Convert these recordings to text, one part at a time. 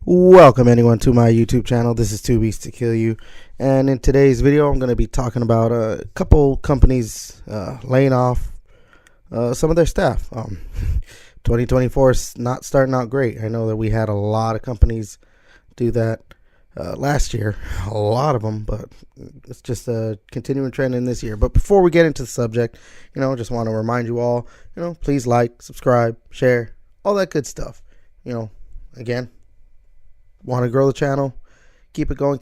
Welcome anyone to my YouTube channel. This is Two Beasts to Kill You, and in today's video I'm going to be talking about a couple companies laying off some of their staff. 2024 is not starting out great. I know that we had a lot of companies do that last year, a lot of them, but it's just a continuing trend in this year. But before we get into the subject, just want to remind you all, please like, subscribe, share, all that good stuff. Again, want to grow the channel, keep it going.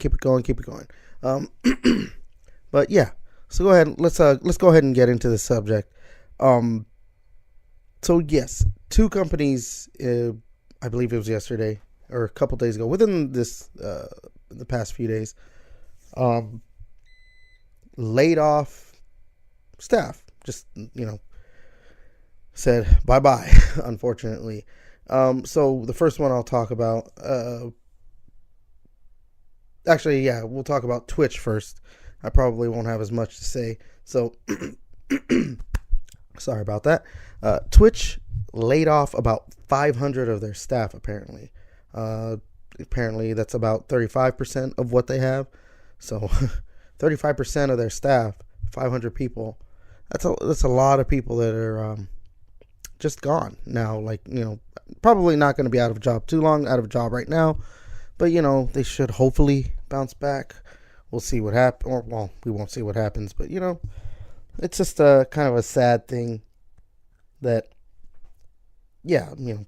But yeah, so go ahead, let's go ahead and get into the subject. So yes, two companies, I believe it was yesterday or a couple days ago, within this the past few days, laid off staff. Just said bye-bye, unfortunately. So the first one I'll talk about, actually, yeah, we'll talk about Twitch first. I probably won't have as much to say, so sorry about that. Twitch laid off about 500 of their staff, apparently. Apparently, that's about 35% of what they have. So 35% of their staff, 500 people. That's a lot of people that are just gone now. Like, probably not going to be out of a job right now. But, they should hopefully bounce back. We'll see what happens. Well, we won't see what happens. But, it's just a kind of a sad thing that,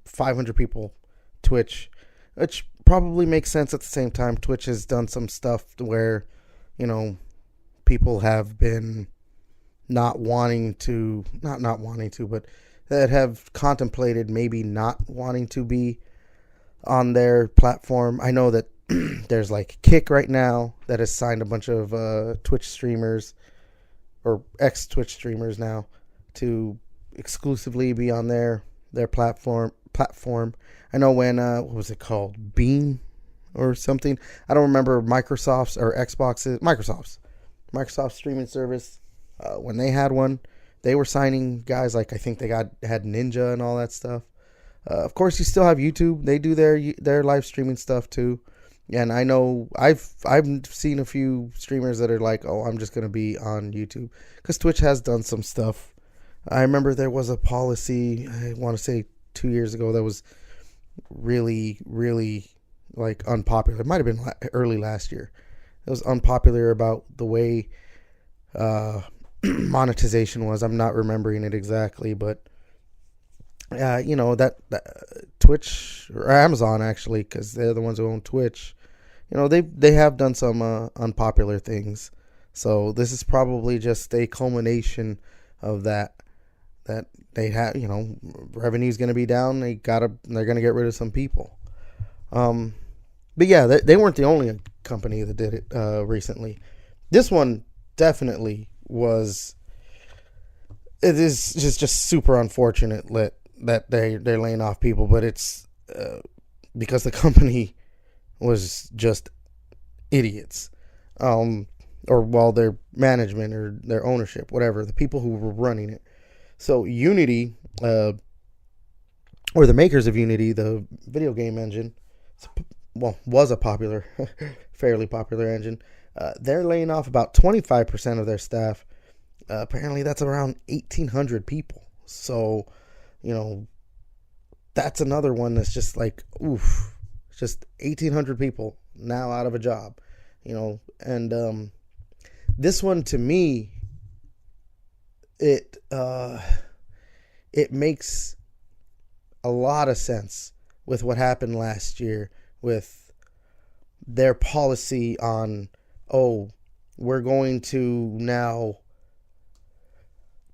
500 people, Twitch, which probably makes sense at the same time. Twitch has done some stuff where, people have been not wanting to, but that have contemplated maybe not wanting to be on their platform. I know that there's like Kick right now that has signed a bunch of Twitch streamers or ex-Twitch streamers now to exclusively be on their platform. I know when what was it called, Beam or something? I don't remember. Microsoft's streaming service, when they had one, they were signing guys like, I think they had Ninja and all that stuff. Of course, you still have YouTube. They do their live streaming stuff too. And I know I've seen a few streamers that are like, oh, I'm just going to be on YouTube, because Twitch has done some stuff. I remember there was a policy, I want to say 2 years ago, that was really, really like unpopular. It might have been early last year. It was unpopular about the way monetization was. I'm not remembering it exactly, but that Twitch or Amazon, actually, because they're the ones who own Twitch, they have done some unpopular things. So this is probably just a culmination of that they have, revenue's going to be down. They're going to get rid of some people. But yeah, they weren't the only company that did it recently. This one definitely was. It is just super unfortunate that they're laying off people, but it's because the company was just idiots, or their management or their ownership, whatever, the people who were running it. So Unity, or the makers of Unity, the video game engine, was a popular, fairly popular engine. They're laying off about 25% of their staff. Apparently that's around 1,800 people. So, that's another one that's just like, oof, just 1,800 people now out of a job, and this one, to me, it makes a lot of sense with what happened last year with their policy on, oh, we're going to now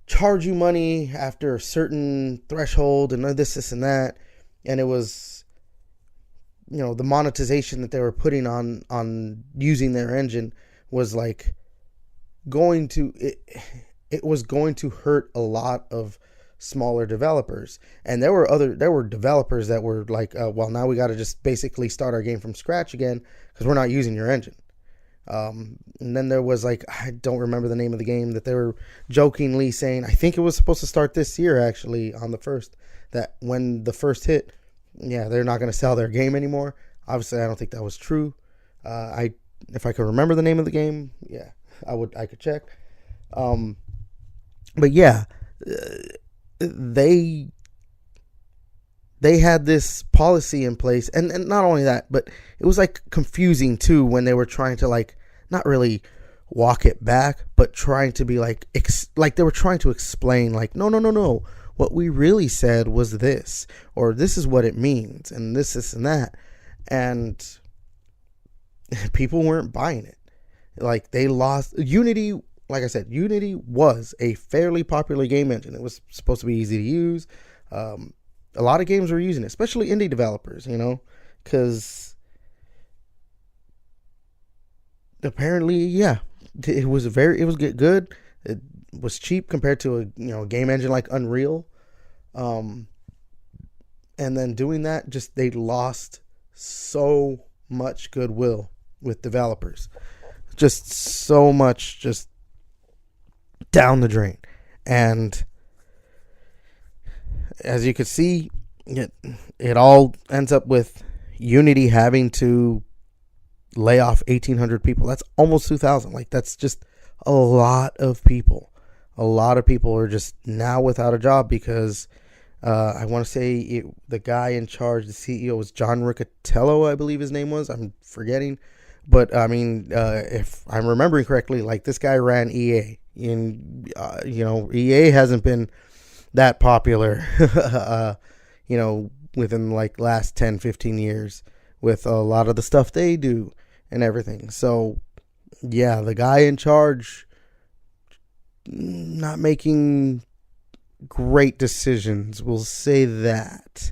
charge you money after a certain threshold and this and that. And it was, the monetization that they were putting on using their engine was like it was going to hurt a lot of smaller developers. And there were developers that were like, well, now we got to just basically start our game from scratch again because we're not using your engine. And then there was like, I don't remember the name of the game that they were jokingly saying, I think it was supposed to start this year actually on the first, that when the first hit, yeah, they're not going to sell their game anymore. Obviously, I don't think that was true. If I could remember the name of the game, yeah, I could check. But yeah, they had this policy in place, and not only that, but it was like confusing too when they were trying to like not really walk it back, but trying to be like they were trying to explain like no, what we really said was this, or this is what it means, and this and that, and people weren't buying it. Like they lost Unity. Like I said, Unity was a fairly popular game engine. It was supposed to be easy to use. A lot of games were using it, especially indie developers, because apparently, yeah, it was good. It was cheap compared to a game engine like Unreal. And then doing that, just they lost so much goodwill with developers, just so much, just down the drain. And as you could see, it all ends up with Unity having to lay off 1,800 people. That's almost 2,000. Like, that's just a lot of people. A lot of people are just now without a job because I want to say the guy in charge, the CEO, was John Riccatello, I believe his name was. I'm forgetting. But, I mean, if I'm remembering correctly, like, this guy ran EA. And, EA hasn't been that popular, within, like, last 10, 15 years with a lot of the stuff they do and everything. So, yeah, the guy in charge not making great decisions, we'll say that.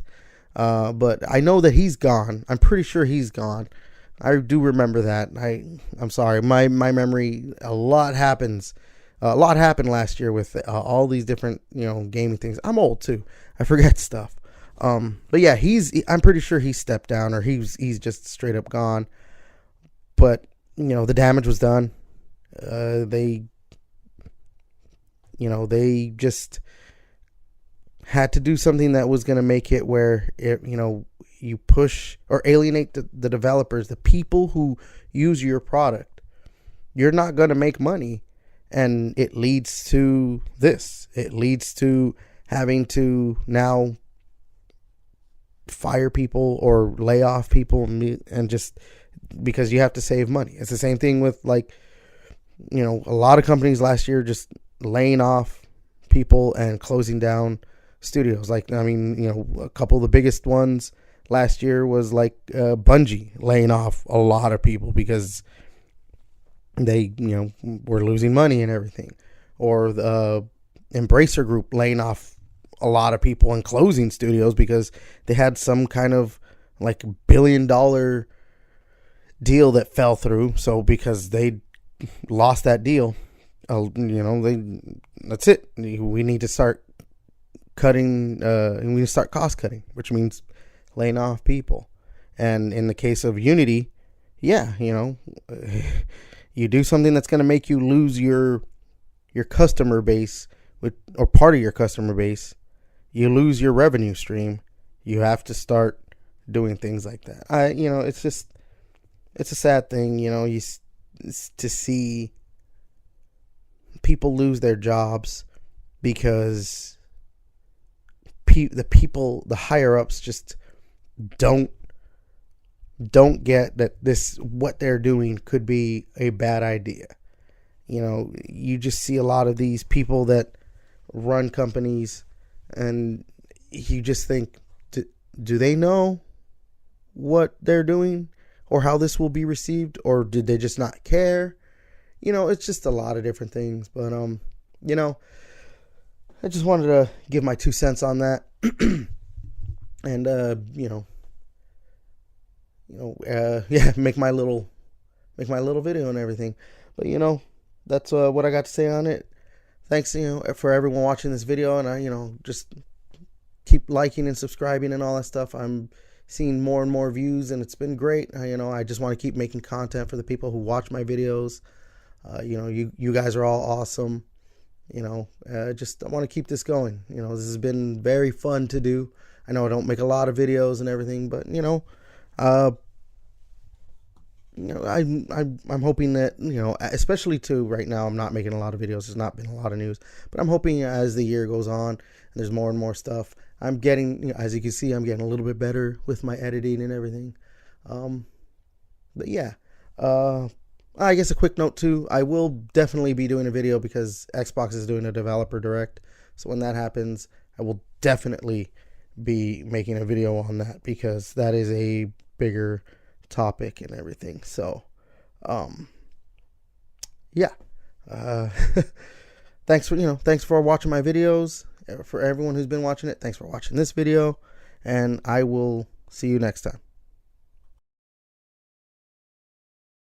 But I know that he's gone. I'm pretty sure he's gone. I do remember that. I'm sorry. My memory, a lot happened last year with all these different, gaming things. I'm old too. I forget stuff. But yeah, I'm pretty sure he stepped down, or he's just straight up gone. But, the damage was done. They just had to do something that was going to make it where you push or alienate the developers, the people who use your product. You're not going to make money, and it leads to this. It leads to having to now fire people or lay off people, and just because you have to save money. It's the same thing with, like, a lot of companies last year just laying off people and closing down studios. Like, I mean, a couple of the biggest ones last year was like Bungie laying off a lot of people because they, were losing money and everything. Or the Embracer Group laying off a lot of people and closing studios because they had some kind of like $1 billion deal that fell through. So because they lost that deal, that's it. We need to start cutting, and we need to start cost cutting, which means laying off people. And in the case of Unity, yeah, you do something that's going to make you lose your customer base, or part of your customer base. You lose your revenue stream. You have to start doing things like that. It's a sad thing, to see people lose their jobs because the higher ups just don't get that what they're doing could be a bad idea. You just see a lot of these people that run companies, and you just think, do they know what they're doing or how this will be received, or did they just not care? It's just a lot of different things. But I just wanted to give my 2 cents on that. And make my little video and everything. But that's what I got to say on it. thanks, for everyone watching this video, and just keep liking and subscribing and all that stuff. I'm seeing more and more views, and it's been great. I just want to keep making content for the people who watch my videos. You guys are all awesome. Just I want to keep this going. This has been very fun to do. I know I don't make a lot of videos and everything, but I'm hoping that, especially too right now, I'm not making a lot of videos. There's not been a lot of news, but I'm hoping as the year goes on and there's more and more stuff, I'm getting, as you can see, I'm getting a little bit better with my editing and everything. But yeah, I guess a quick note too, I will definitely be doing a video because Xbox is doing a developer direct. So when that happens, I will definitely be making a video on that because that is a bigger topic and everything. So yeah, thanks for watching my videos. For everyone who's been watching it, thanks for watching this video, and I will see you next time.